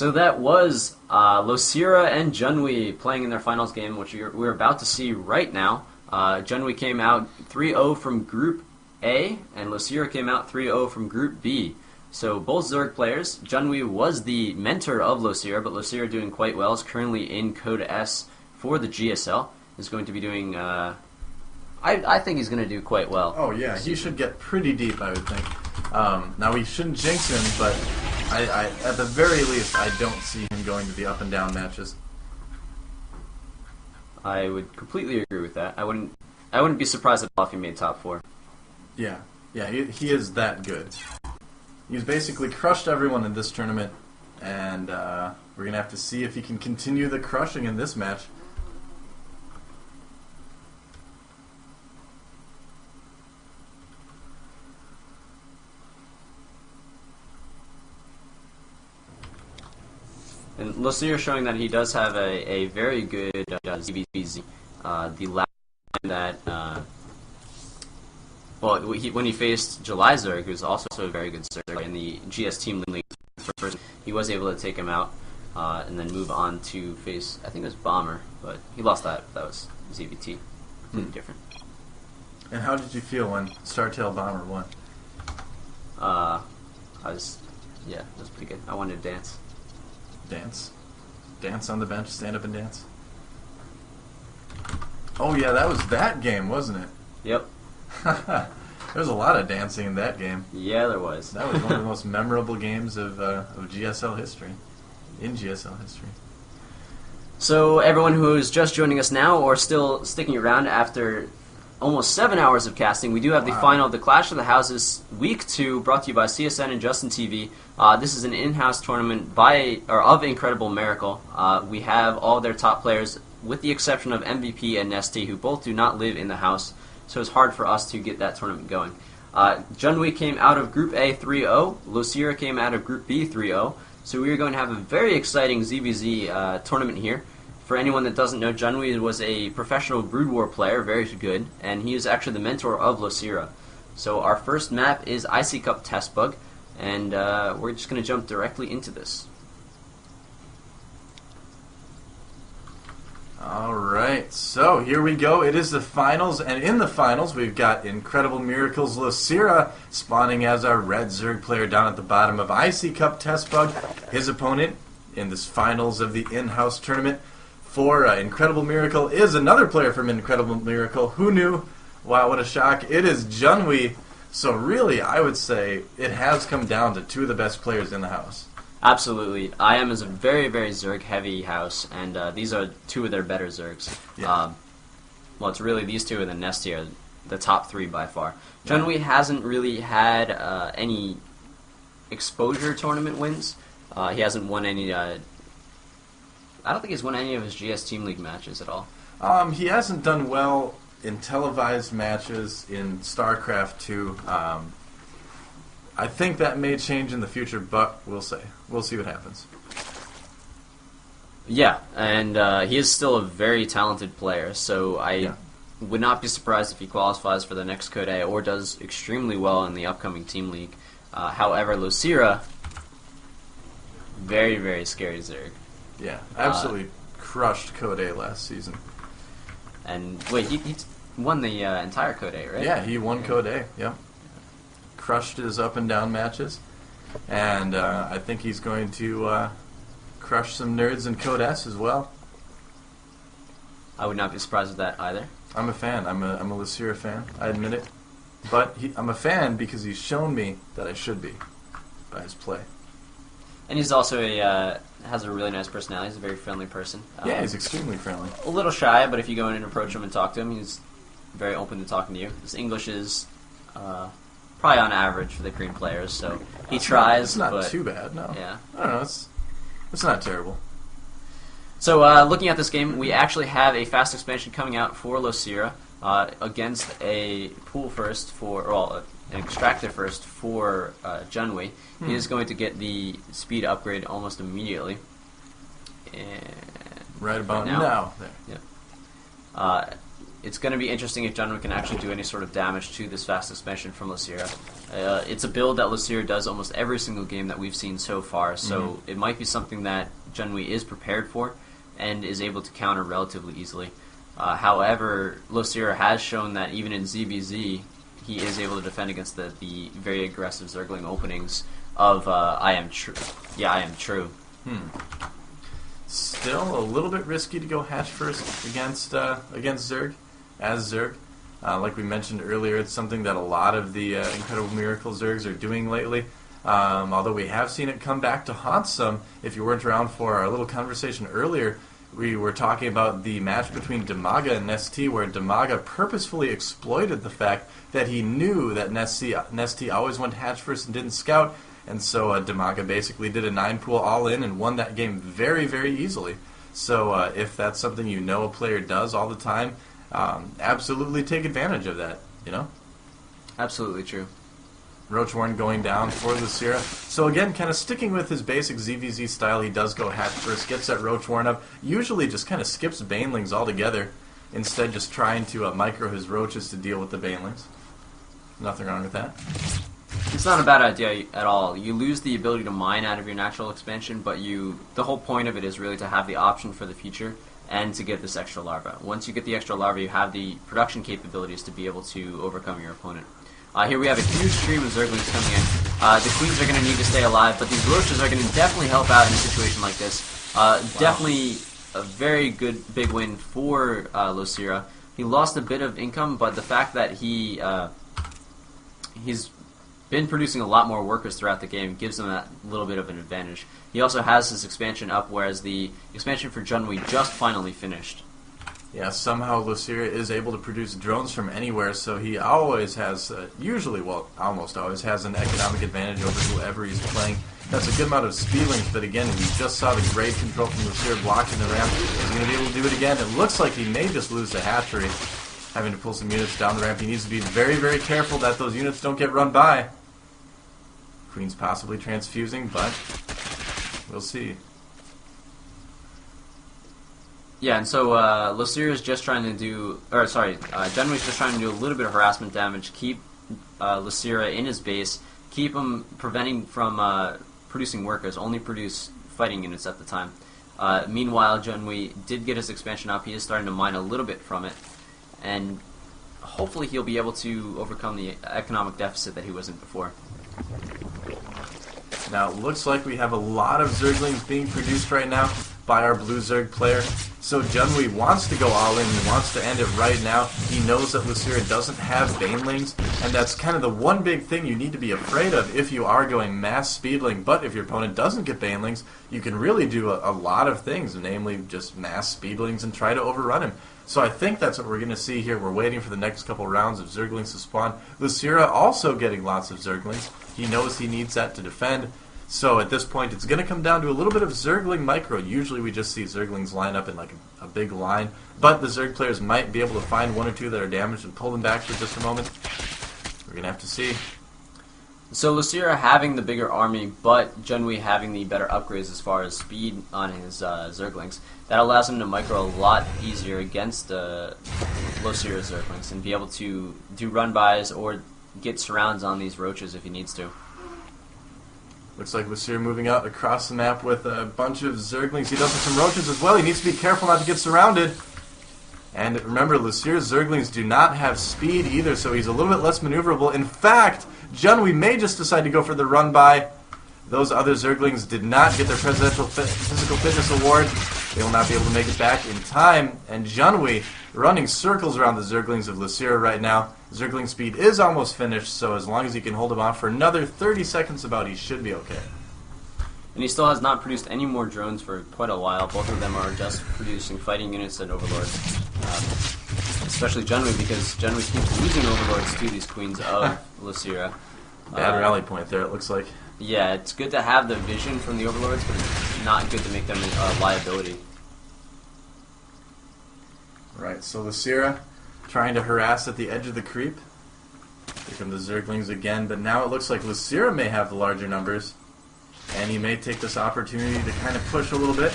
So that was Losira and Junwi playing in their finals game, which we're about to see right now. Junwi came out 3-0 from Group A, and Losira came out 3-0 from Group B. So both Zerg players. Junwi was the mentor of Losira, but Losira doing quite well. Is currently in Code S for the GSL. Is going to be doing. I think he's going to do quite well. Oh yeah, he should get pretty deep, I would think. Now we shouldn't jinx him, but I at the very least, I don't see him going to the up and down matches. I would completely agree with that. I wouldn't be surprised at all if he made top 4. Yeah, he is that good. He's basically crushed everyone in this tournament, and we're gonna have to see if he can continue the crushing in this match. And Losira showing that he does have a very good ZVZ. The last time that, when he faced July Zerg, who's also a very good Zerg in the GS Team League, first, he was able to take him out and then move on to face, I think it was Bomber, but he lost that. That was ZVT. Completely different. And how did you feel when Startail Bomber won? It was pretty good. I wanted to dance. Dance on the bench, stand up and dance. Oh yeah, that was that game, wasn't it? Yep. There was a lot of dancing in that game. Yeah, there was. That was one of the most memorable games of GSL history. In GSL history. So everyone who is just joining us now or still sticking around after almost 7 hours of casting, we do have the final of the Clash of the Houses Week 2, brought to you by CSN and Justin TV. This is an in-house tournament of Incredible Miracle. We have all their top players, with the exception of MVP and Nesty, who both do not live in the house, so it's hard for us to get that tournament going. Junwi came out of Group A 3-0. Losira came out of Group B 3-0. So we are going to have a very exciting ZVZ tournament here. For anyone that doesn't know, Junwi was a professional Brood War player, very good, and he is actually the mentor of Losira. So our first map is IC Cup Test Bug, and we're just going to jump directly into this. Alright, so here we go. It is the finals, and in the finals we've got Incredible Miracles Losira spawning as our red Zerg player down at the bottom of IC Cup Test Bug. His opponent in this finals of the in-house tournament for Incredible Miracle is another player from Incredible Miracle. Who knew? Wow, what a shock. It is Junwi. So really, I would say it has come down to two of the best players in the house. Absolutely. IM is a very, very Zerg-heavy house, and these are two of their better Zergs. Yeah. It's really these two and the Nesty are the top 3 by far. Junwi hasn't really had any exposure tournament wins. He hasn't won any... I don't think he's won any of his GS Team League matches at all. He hasn't done well in televised matches in StarCraft 2. I think that may change in the future, but we'll see. We'll see what happens. Yeah, and he is still a very talented player, so I would not be surprised if he qualifies for the next Code A or does extremely well in the upcoming Team League. However, Losira, very, very scary Zerg. Yeah, absolutely crushed Code A last season. And wait, he won the entire Code A, right? Yeah, he won Code A, yeah. Crushed his up and down matches. And I think he's going to crush some nerds in Code S as well. I would not be surprised with that either. I'm a fan. I'm a Losira fan, I admit it. But I'm a fan because he's shown me that I should be by his play. And he's also has a really nice personality. He's a very friendly person. Yeah, he's extremely friendly. A little shy, but if you go in and approach him and talk to him, he's very open to talking to you. His English is probably on average for the Korean players, so he tries. It's not but, too bad, no. Yeah. I don't know, it's not terrible. So looking at this game, we actually have a fast expansion coming out for Losira against a pool first an extractor first for Junwi. He is going to get the speed upgrade almost immediately. And right about now. There. Yep. It's going to be interesting if Junwi can actually do any sort of damage to this fast expansion from Losira, It's a build that Losira does almost every single game that we've seen so far, so it might be something that Junwi is prepared for and is able to counter relatively easily. However, Losira has shown that even in ZVZ, he is able to defend against the very aggressive Zergling openings of I Am True. Yeah, I Am True. Still a little bit risky to go hatch first against Zerg, as Zerg. Like we mentioned earlier, it's something that a lot of the Incredible Miracle Zergs are doing lately. Although we have seen it come back to haunt some. If you weren't around for our little conversation earlier, we were talking about the match between Demaga and Nesty, where Demaga purposefully exploited the fact that he knew that Nesty always went hatch first and didn't scout, and so Demaga basically did a 9-pool all-in and won that game very, very easily. So if that's something you know a player does all the time, absolutely take advantage of that, you know? Absolutely true. Roachworn going down for Losira. So again, kind of sticking with his basic ZVZ style, he does go hatch first, gets that Roachworn up, usually just kind of skips Banelings altogether, instead just trying to micro his Roaches to deal with the Banelings. Nothing wrong with that. It's not a bad idea at all. You lose the ability to mine out of your natural expansion, but the whole point of it is really to have the option for the future and to get this extra larva. Once you get the extra larva, you have the production capabilities to be able to overcome your opponent. Here we have a huge stream of Zerglings coming in. The Queens are going to need to stay alive, but these Roaches are going to definitely help out in a situation like this. Definitely a very good big win for Losira. He lost a bit of income, but the fact that he's been producing a lot more workers throughout the game gives him that little bit of an advantage. He also has his expansion up, whereas the expansion for Junwi just finally finished. Yeah, somehow Losira is able to produce drones from anywhere, so he always has, almost always has an economic advantage over whoever he's playing. That's a good amount of speedlings, but again, we just saw the great control from Losira blocking the ramp. He's going to be able to do it again. It looks like he may just lose the hatchery, having to pull some units down the ramp. He needs to be very, very careful that those units don't get run by. Queen's possibly transfusing, but we'll see. Yeah, and so Losira is just trying to do, Junwi's just trying to do a little bit of harassment damage, keep Losira in his base, keep him preventing from producing workers, only produce fighting units at the time. Meanwhile, Junwi did get his expansion up. He is starting to mine a little bit from it, and hopefully he'll be able to overcome the economic deficit that he was in before. Now, it looks like we have a lot of Zerglings being produced right now by our blue Zerg player. So Junwi wants to go all in. He wants to end it right now. He knows that Losira doesn't have Banelings, and that's kind of the one big thing you need to be afraid of if you are going mass speedling. But if your opponent doesn't get Banelings, you can really do a lot of things, namely just mass speedlings and try to overrun him. So I think that's what we're going to see here. We're waiting for the next couple rounds of Zerglings to spawn. Losira also getting lots of Zerglings. He knows he needs that to defend. So at this point, it's going to come down to a little bit of Zergling micro. Usually we just see Zerglings line up in like a big line, but the Zerg players might be able to find one or two that are damaged and pull them back for just a moment. We're going to have to see. So Losira having the bigger army, but Junwi having the better upgrades as far as speed on his Zerglings, that allows him to micro a lot easier against Losira's Zerglings and be able to do run-bys or get surrounds on these Roaches if he needs to. Looks like Losira moving out across the map with a bunch of Zerglings. He does have some Roaches as well. He needs to be careful not to get surrounded. And remember, Losira's Zerglings do not have speed either, so he's a little bit less maneuverable. In fact, Junwi may just decide to go for the run-by. Those other Zerglings did not get their Presidential Physical Fitness Award. They will not be able to make it back in time. And Junwi running circles around the Zerglings of Losira right now. Zergling speed is almost finished, so as long as he can hold him off for another 30 seconds about, he should be okay. And he still has not produced any more drones for quite a while. Both of them are just producing fighting units and overlords. Especially Junwi, because Junwi keeps losing overlords to these queens of Losira. Bad rally point there, it looks like. Yeah, it's good to have the vision from the overlords, but it's not good to make them a liability. Right, so Losira trying to harass at the edge of the creep. Here come the Zerglings again, but now it looks like Losira may have the larger numbers, and he may take this opportunity to kind of push a little bit.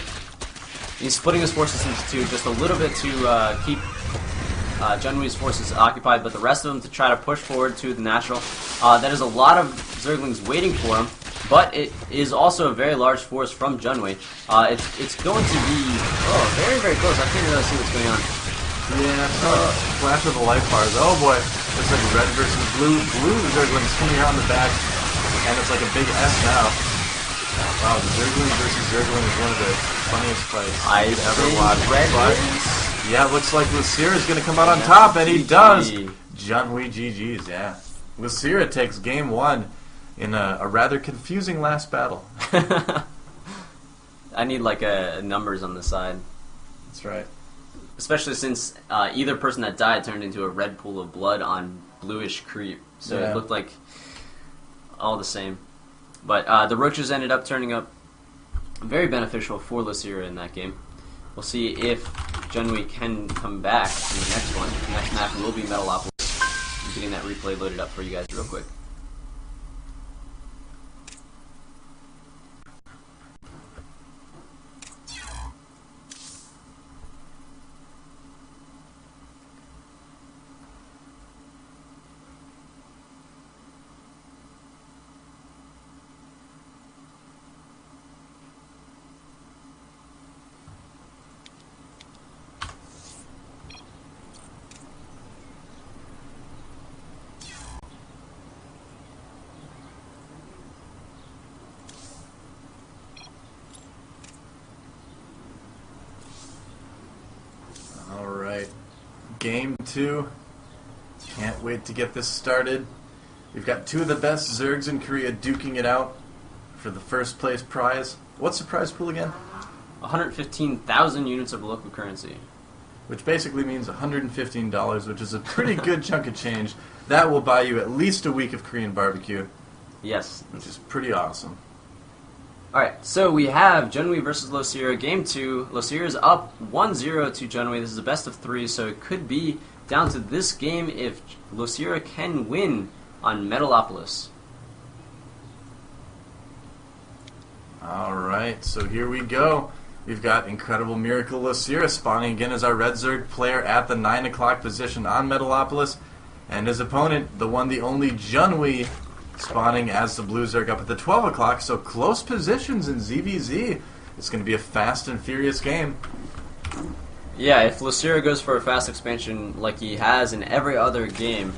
He's splitting his forces into two just a little bit to keep Junwi's forces occupied, but the rest of them to try to push forward to the natural. That is a lot of Zerglings waiting for him, but it is also a very large force from Junwi. It's going to be very, very close. I can't really see what's going on. Yeah, flash of the life bars. Oh boy, looks like red versus blue. Blue Zerglings coming out on the back, and it's like a big S now. Wow, the Zergling versus Zergling is one of the funniest fights I've ever watched. But yeah, it looks like Losira is going to come out on top, and he does. Junwi GG's, yeah. Losira takes game 1 in a rather confusing last battle. I need like numbers on the side. That's right. Especially since either person that died turned into a red pool of blood on bluish creep. So it looked like all the same. But the Roaches ended up turning up very beneficial for Losira in that game. We'll see if Junwi can come back in the next one. The next map will be Metalopolis. I'm getting that replay loaded up for you guys real quick. Game 2. Can't wait to get this started. We've got 2 of the best Zergs in Korea duking it out for the first place prize. What's the prize pool again? 115,000 units of local currency. Which basically means $115, which is a pretty good chunk of change. That will buy you at least a week of Korean barbecue. Yes. Which is pretty awesome. Alright, so we have Junwi versus Losira, Game 2. Losira is up 1-0 to Junwi. This is a best of 3, so it could be down to this game if Losira can win on Metalopolis. Alright, so here we go. We've got Incredible Miracle Losira spawning again as our Red Zerg player at the 9 o'clock position on Metalopolis. And his opponent, the one, the only Junwi, spawning as the Blue Zerg up at the 12 o'clock, so close positions in ZVZ. It's going to be a fast and furious game. Yeah, if Losira goes for a fast expansion like he has in every other game,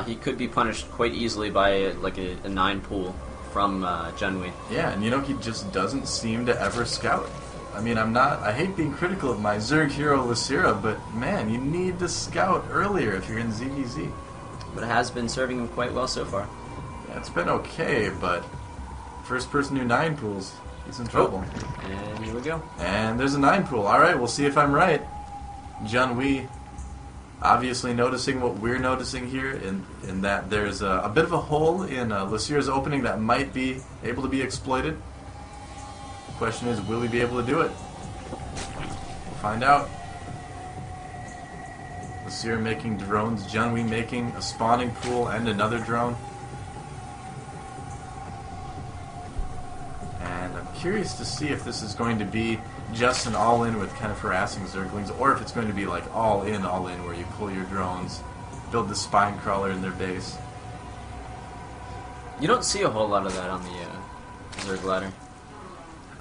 he could be punished quite easily by like a 9 pool from Junwi. Yeah, and you know, he just doesn't seem to ever scout. I mean, I hate being critical of my Zerg hero Losira, but man, you need to scout earlier if you're in ZVZ. But it has been serving him quite well so far. It's been okay, but first person to 9 pools, he's in trouble. And here we go. And there's a 9 pool. Alright, we'll see if I'm right. Junwi obviously noticing what we're noticing here, in that there's a bit of a hole in Losira's opening that might be able to be exploited. The question is, will he be able to do it? We'll find out. Losira making drones, Junwi making a spawning pool and another drone. Curious to see if this is going to be just an all-in with kind of harassing Zerglings, or if it's going to be like all-in where you pull your drones, build the spine crawler in their base. You don't see a whole lot of that on the Zerg ladder.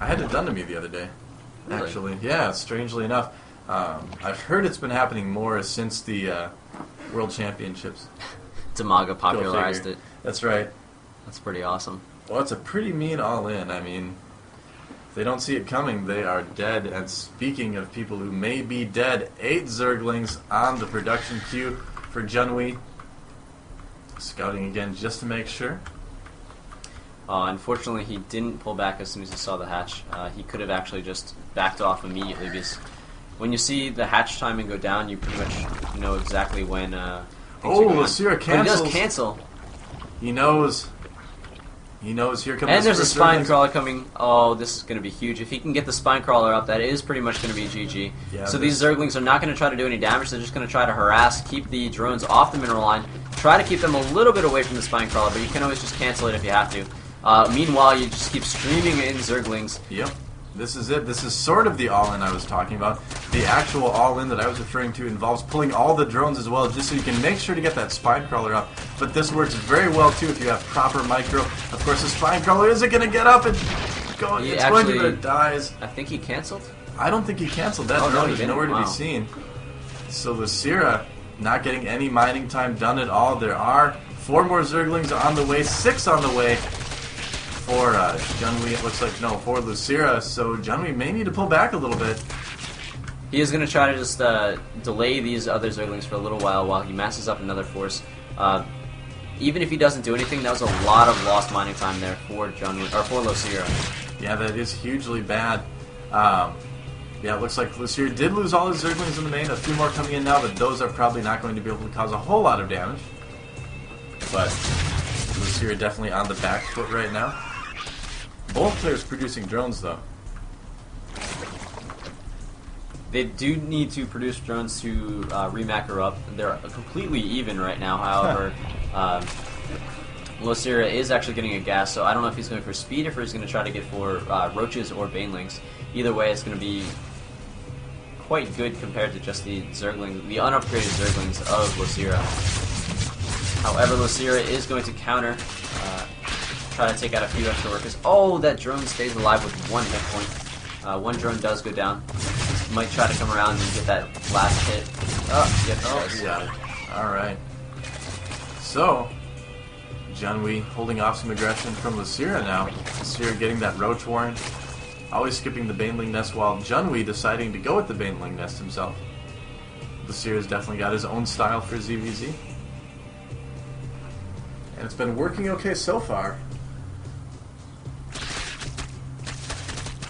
I had it done to me the other day, actually. Really? Yeah, strangely enough. I've heard it's been happening more since the World Championships. Tamaga popularized it. That's right. That's pretty awesome. Well, it's a pretty mean all-in. I mean, if they don't see it coming, they are dead. And speaking of people who may be dead, 8 Zerglings on the production queue for Junwi. Scouting again just to make sure. Unfortunately, he didn't pull back as soon as he saw the hatch. He could have actually just backed off immediately, because when you see the hatch timing go down, you pretty much know exactly when Losira cancels. He does cancel. He knows. He knows here comes. And there's a spine crawler coming. Oh, this is going to be huge. If he can get the spine crawler up, that is pretty much going to be GG. Yeah, so these Zerglings are not going to try to do any damage. They're just going to try to harass, keep the drones off the mineral line, try to keep them a little bit away from the spine crawler, but you can always just cancel it if you have to. Meanwhile, you just keep streaming in Zerglings. Yep. This is it. This is sort of the all-in I was talking about. The actual all-in that I was referring to involves pulling all the drones as well, just so you can make sure to get that spine crawler up. But this works very well, too, if you have proper micro. Of course, the spine crawler isn't going to get up and go. It's going to, but it dies. I think he canceled? I don't think he canceled. That drone is nowhere to be seen. So Losira not getting any mining time done at all. There are 4 more Zerglings on the way, 6 on the way for Junwi. It looks like, no, for Losira. So Junwi may need to pull back a little bit. He is going to try to just delay these other Zerglings for a little while he masses up another force. Even if he doesn't do anything, that was a lot of lost mining time there for Junwi, or for Losira. Yeah, that is hugely bad. Yeah, it looks like Losira did lose all his Zerglings in the main. A few more coming in now, but those are probably not going to be able to cause a whole lot of damage. But Losira definitely on the back foot right now. Both players producing drones, though. They do need to produce drones to remacro up. They're completely even right now, however. Losira is actually getting a gas, so I don't know if he's going for speed or if he's going to try to get for roaches or banelings. Either way, it's going to be quite good compared to just the Zerglings, the unupgraded Zerglings of Losira. However, Losira is going to counter, try to take out a few extra workers. Oh, that drone stays alive with 1 hit point. 1 drone does go down. Might try to come around and get that last hit. Oh, yep, he does. Alright. So, Junwi holding off some aggression from Losira now. Losira getting that Roach Warren. Always skipping the Baneling Nest, while Junwi deciding to go with the Baneling Nest himself. Losira's definitely got his own style for ZVZ. And it's been working okay so far.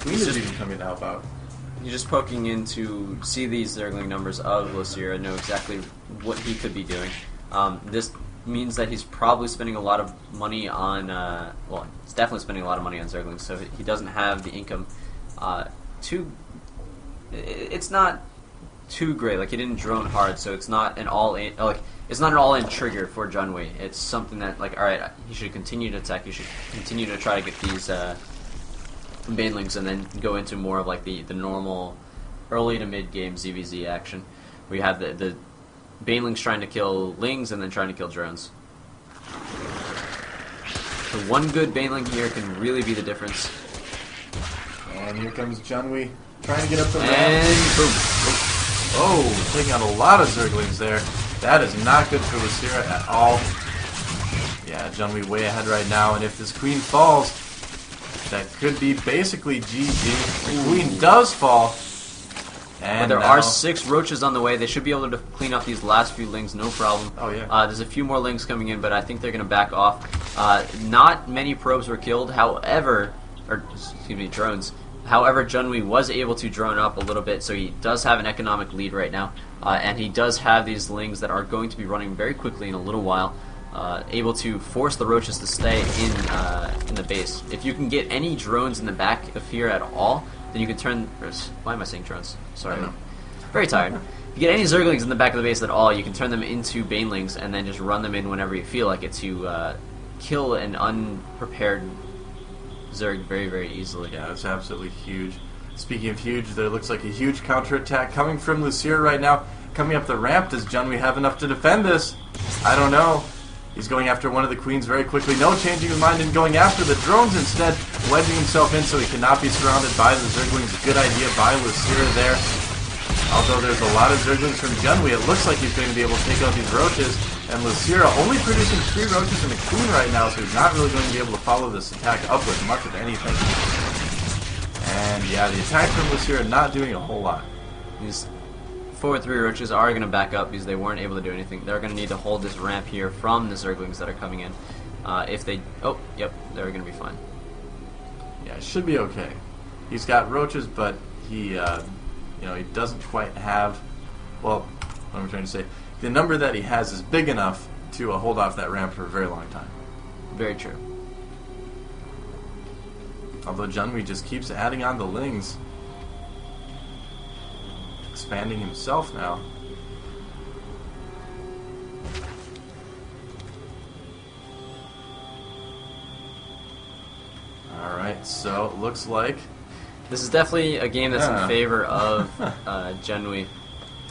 Queen is even coming to help out. You're just poking in to see these Zergling numbers of Losira, know exactly what he could be doing. This means that he's probably spending a lot of money on, well, he's definitely spending a lot of money on Zerglings, so he doesn't have the income it's not too great. Like, he didn't drone hard, so it's not an all-in, like, it's not an all-in trigger for Junwi. It's something that, like, alright, he should continue to attack, he should continue to try to get these, Banelings, and then go into more of, like, the normal early to mid-game ZVZ action, where you have the Banelings trying to kill Lings and then trying to kill drones. So one good Baneling here can really be the difference. And here comes Junwi trying to get up the ramp. And boom. Oh, taking out a lot of Zerglings there. That is not good for Losira at all. Yeah, Junwi way ahead right now, and if this Queen falls, that could be basically GG. The Queen does fall. And there are 6 roaches on the way. They should be able to clean up these last few Lings, no problem. Oh, yeah. There's a few more Lings coming in, but I think they're going to back off. Not many probes were killed, however, or excuse me, drones. However, Junwi was able to drone up a little bit, so he does have an economic lead right now. And he does have these Lings that are going to be running very quickly in a little while, able to force the roaches to stay in the base. If you can get any drones in the back of here at all, then you can turn... Why am I saying drones? Sorry. Very tired. If you get any Zerglings in the back of the base at all, you can turn them into Banelings and then just run them in whenever you feel like it to kill an unprepared Zerg very, very easily. Yeah, it's absolutely huge. Speaking of huge, there looks like a huge counterattack coming from Losira right now. Coming up the ramp, does Junwi have enough to defend this? I don't know. He's going after one of the Queens very quickly. No changing his mind and going after the drones instead. Wedging himself in so he cannot be surrounded by the Zerglings. Good idea by Losira there. Although there's a lot of Zerglings from Junwi, it looks like he's going to be able to take out these roaches. And Losira only producing 3 roaches and a Queen right now, so he's not really going to be able to follow this attack up with much of anything. And yeah, the attack from Losira not doing a whole lot. These forward 3 roaches are going to back up because they weren't able to do anything. They're going to need to hold this ramp here from the Zerglings that are coming in. If they... Oh, yep, they're going to be fine. Yeah, it should be okay. He's got roaches, but he, he doesn't quite have... Well, what am I trying to say? The number that he has is big enough to hold off that ramp for a very long time. Very true. Although Junwi just keeps adding on the Lings. Expanding himself now. Alright, so it looks like This is definitely a game that's in favor of Junwi.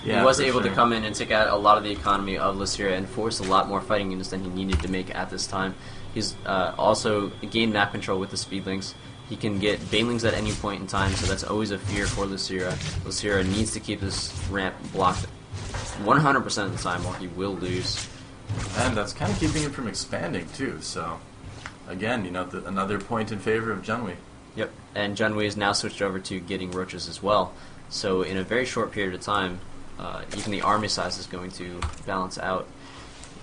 Yeah, he was for able sure. to come in and take out a lot of the economy of Losira and force a lot more fighting units than he needed to make at this time. He's also gained map control with the speedlings. He can get banelings at any point in time, so that's always a fear for Losira. Losira needs to keep this ramp blocked 100% of the time, or he will lose. And that's kind of keeping him from expanding, too. So, again, you know, another point in favor of Junwi. Yep, and Junwi is now switched over to getting roaches as well. So in a very short period of time, even the army size is going to balance out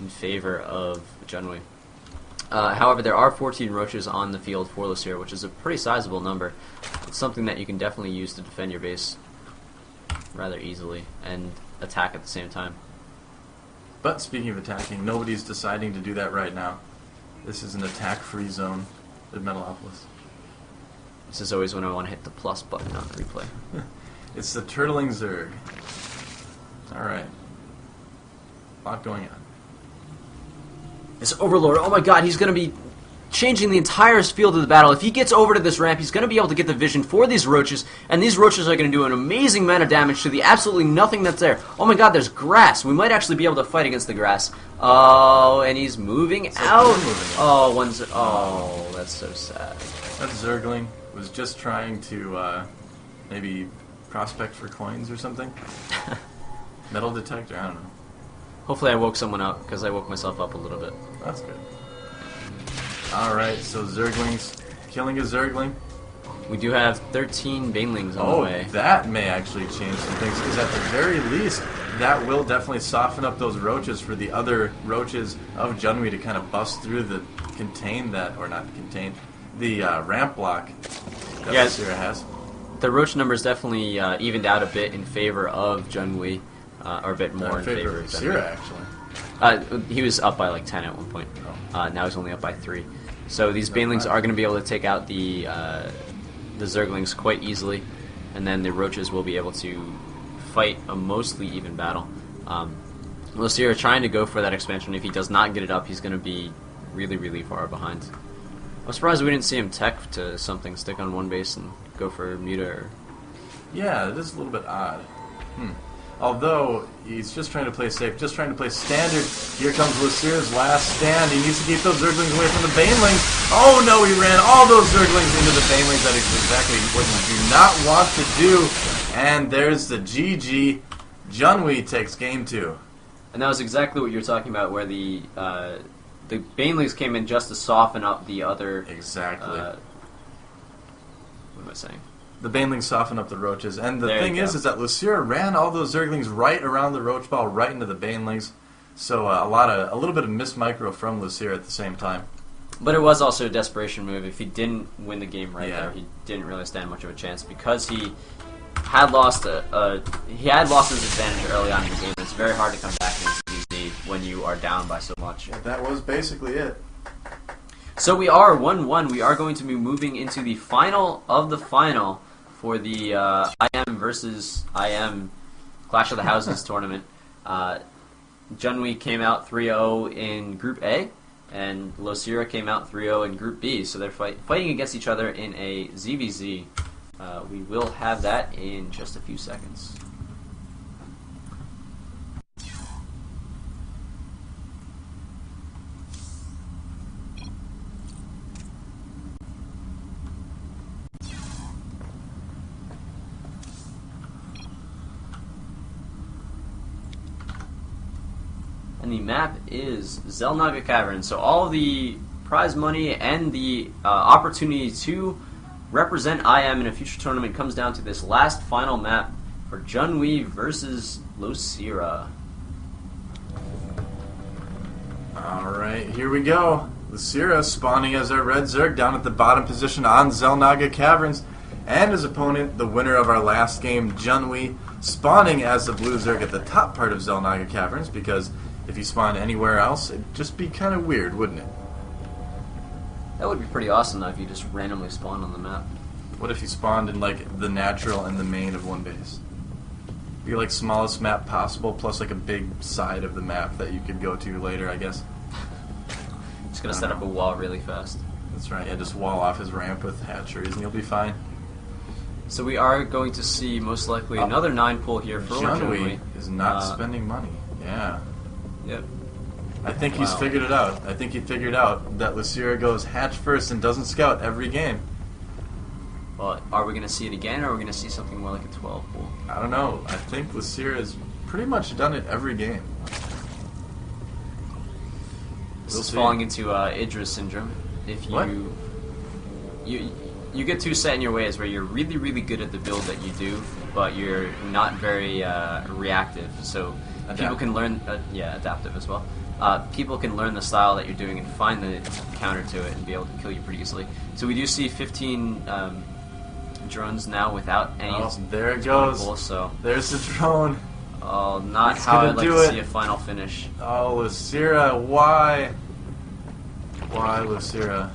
in favor of Junwi. However, there are 14 roaches on the field for Losira, which is a pretty sizable number. It's something that you can definitely use to defend your base rather easily and attack at the same time. But speaking of attacking, nobody's deciding to do that right now. This is an attack-free zone at Metalopolis. This is always when I want to hit the plus button on replay. It's the Turtling Zerg. Alright. A lot going on. This Overlord, oh my god, he's going to be changing the entire field of the battle. If he gets over to this ramp, he's going to be able to get the vision for these roaches, and these roaches are going to do an amazing amount of damage to the absolutely nothing that's there. Oh my god, there's grass. We might actually be able to fight against the grass. Oh, and he's moving out. Oh, that's so sad. That Zergling was just trying to maybe prospect for coins or something. Metal detector, I don't know. Hopefully I woke someone up, because I woke myself up a little bit. That's good. Alright, so Zerglings killing a Zergling. We do have 13 banelings on the way. That may actually change some things, because at the very least, that will definitely soften up those roaches for the other roaches of Junwi to kind of bust through the the ramp block that Losira has. The roach numbers definitely evened out a bit in favor of Junwi, or a bit more in favor of Losira, Junwi. actually. He was up by like 10 at one point. Now he's only up by 3. So these banelings are going to be able to take out the Zerglings quite easily, and then the roaches will be able to fight a mostly even battle. Losira trying to go for that expansion. If he does not get it up, he's going to be really, really far behind. I'm surprised we didn't see him tech to something, stick on one base and go for Muta. Or... Yeah, it is a little bit odd. Although, he's just trying to play safe, just trying to play standard. Here comes Losira's last stand. He needs to keep those Zerglings away from the Banelings. Oh no, he ran all those Zerglings into the Banelings. That is exactly what you do not want to do. And there's the GG. Junwi takes game 2. And that was exactly what you were talking about, where the Banelings came in just to soften up the other... Exactly. What am I saying? The Banelings soften up the roaches, and the There thing you is go. that Losira ran all those Zerglings right around the roach ball, right into the Banelings. So a little bit of miss micro from Losira at the same time. But it was also a desperation move. If he didn't win the game right Yeah. there, he didn't really stand much of a chance because he had lost his advantage early on in the game. It's very hard to come back into DZ when you are down by so much. That was basically it. So we are 1-1. We are going to be moving into the final of the final for the IM versus IM Clash of the Houses tournament. Junwi came out 3-0 in Group A, and Losira came out 3-0 in Group B. So they're fighting against each other in a ZVZ. We will have that in just a few seconds. And the map is Xel'Naga Cavern. So all of the prize money and the opportunity to represent IM in a future tournament comes down to this last final map for Junwi versus Losira. Alright, here we go. Losira spawning as our red Zerg down at the bottom position on Xel'Naga Caverns. And his opponent, the winner of our last game, Junwi, spawning as the blue Zerg at the top part of Xel'Naga Caverns, because if he spawned anywhere else, it'd just be kind of weird, wouldn't it? That would be pretty awesome though if you just randomly spawned on the map. What if he spawned in like the natural and the main of one base? Be like smallest map possible, plus like a big side of the map that you could go to later, I guess. Just gonna set up a wall really fast. That's right, yeah, just wall off his ramp with hatcheries and you'll be fine. So we are going to see most likely another 9 pull here for Junwi is not spending money. Yeah. Yep. I think he's figured it out. I think he figured out that Losira goes hatch first and doesn't scout every game. Well, are we going to see it again, or are we going to see something more like a 12 pull? I don't know. I think Losira has pretty much done it every game. This is falling into Idris syndrome. If you get too set in your ways where you're really, really good at the build that you do, but you're not very reactive. So people can learn, adaptive as well. People can learn the style that you're doing and find the counter to it and be able to kill you pretty easily. So we do see 15 drones now without any. Oh, there it goes. Pull, so there's the drone. Oh, not how I'd like to see a final finish. Oh, Losira, why? Why Losira?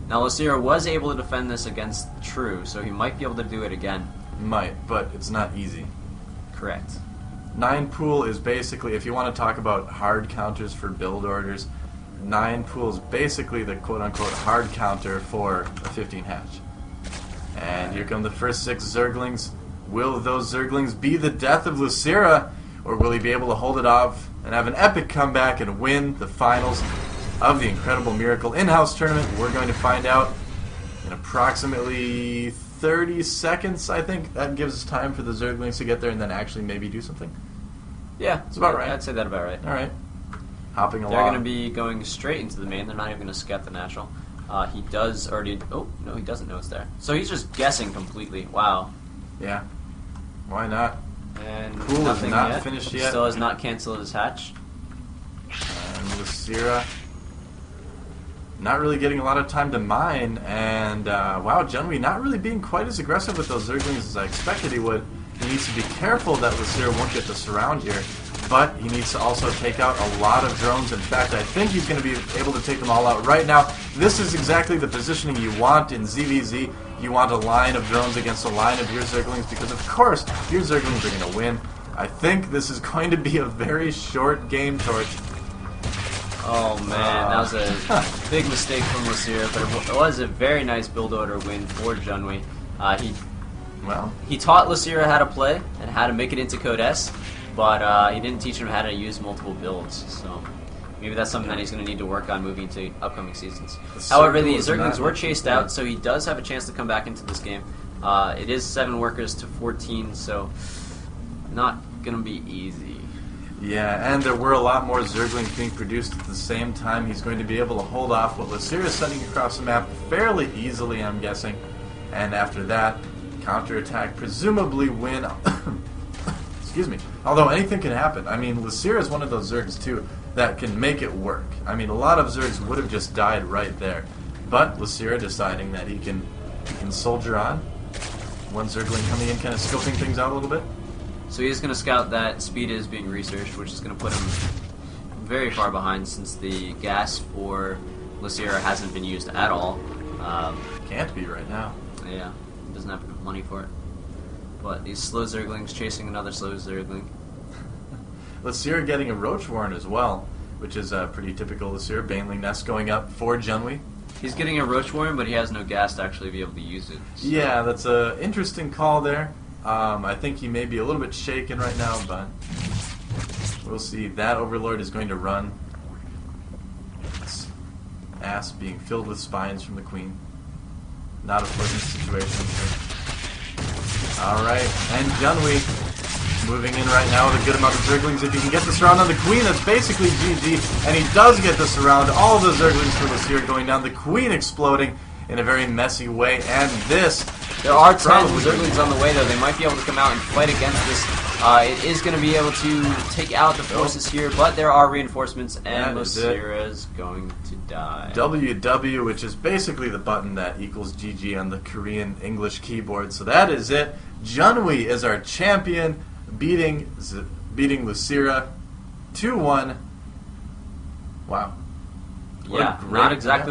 Now, Losira was able to defend this against True, so he might be able to do it again. Might, but it's not easy. Correct. 9 pool is basically, if you want to talk about hard counters for build orders, 9 pool is basically the quote-unquote hard counter for a 15 hatch. And here come the first 6 Zerglings. Will those Zerglings be the death of Losira, or will he be able to hold it off and have an epic comeback and win the finals of the Incredible Miracle in-house tournament? We're going to find out in approximately 30 seconds, I think. That gives us time for the Zerglings to get there and then actually maybe do something. Yeah, it's about right. I'd say that about right. All right. Hopping along. They're going to be going straight into the main. They're not even going to scout the natural. He does already... Oh, no, he doesn't know it's there. So he's just guessing completely. Wow. Yeah. Why not? And Pool is not finished yet. Still has not canceled his hatch. And Losira not really getting a lot of time to mine. And, wow, Junwi not really being quite as aggressive with those Zerglings as I expected he would. He needs to be careful that Losira won't get the surround here. But he needs to also take out a lot of drones. In fact, I think he's going to be able to take them all out right now. This is exactly the positioning you want in ZVZ. You want a line of drones against a line of your Zerglings because, of course, your Zerglings are going to win. I think this is going to be a very short game, Torch. Oh, man, that was a big mistake from Losira, but it was a very nice build order win for Junwi. He taught Losira how to play and how to make it into COTH, but he didn't teach him how to use multiple builds, so maybe that's something that he's going to need to work on moving to upcoming seasons. However, the Zerglings were chased out, so he does have a chance to come back into this game. It is 7 workers to 14, so not going to be easy. Yeah, and there were a lot more Zerglings being produced at the same time. He's going to be able to hold off what Losira is sending across the map fairly easily, I'm guessing. And after that, counterattack, presumably win. Excuse me. Although anything can happen. I mean, Losira is one of those Zergs, too, that can make it work. I mean, a lot of Zergs would have just died right there. But Losira deciding that he can soldier on. One Zergling coming in, kind of scoping things out a little bit. So he's going to scout that speed is being researched, which is going to put him very far behind since the gas for Losira hasn't been used at all. Can't be right now. Yeah, he doesn't have enough money for it. But these slow Zerglings chasing another slow Zergling. Losira getting a Roach Warren as well, which is pretty typical Losira. Baneling Nest going up for Junwi. He's getting a Roach Warren, but he has no gas to actually be able to use it. So. Yeah, that's an interesting call there. I think he may be a little bit shaken right now, but we'll see. That Overlord is going to run. Its ass being filled with spines from the Queen. Not a pleasant situation. Alright, and Junwi moving in right now with a good amount of Zerglings. If he can get the surround on the Queen, that's basically GG. And he does get the surround. All the Zerglings for Losira going down. The Queen exploding in a very messy way. And this... There are 10 Zerglings on the way, though. They might be able to come out and fight against this. It is going to be able to take out the forces here, but there are reinforcements, and Losira is going to die. WW, which is basically the button that equals GG on the Korean English keyboard. So that is it. Junwi is our champion, beating Losira 2-1. Wow. Yeah, not exactly.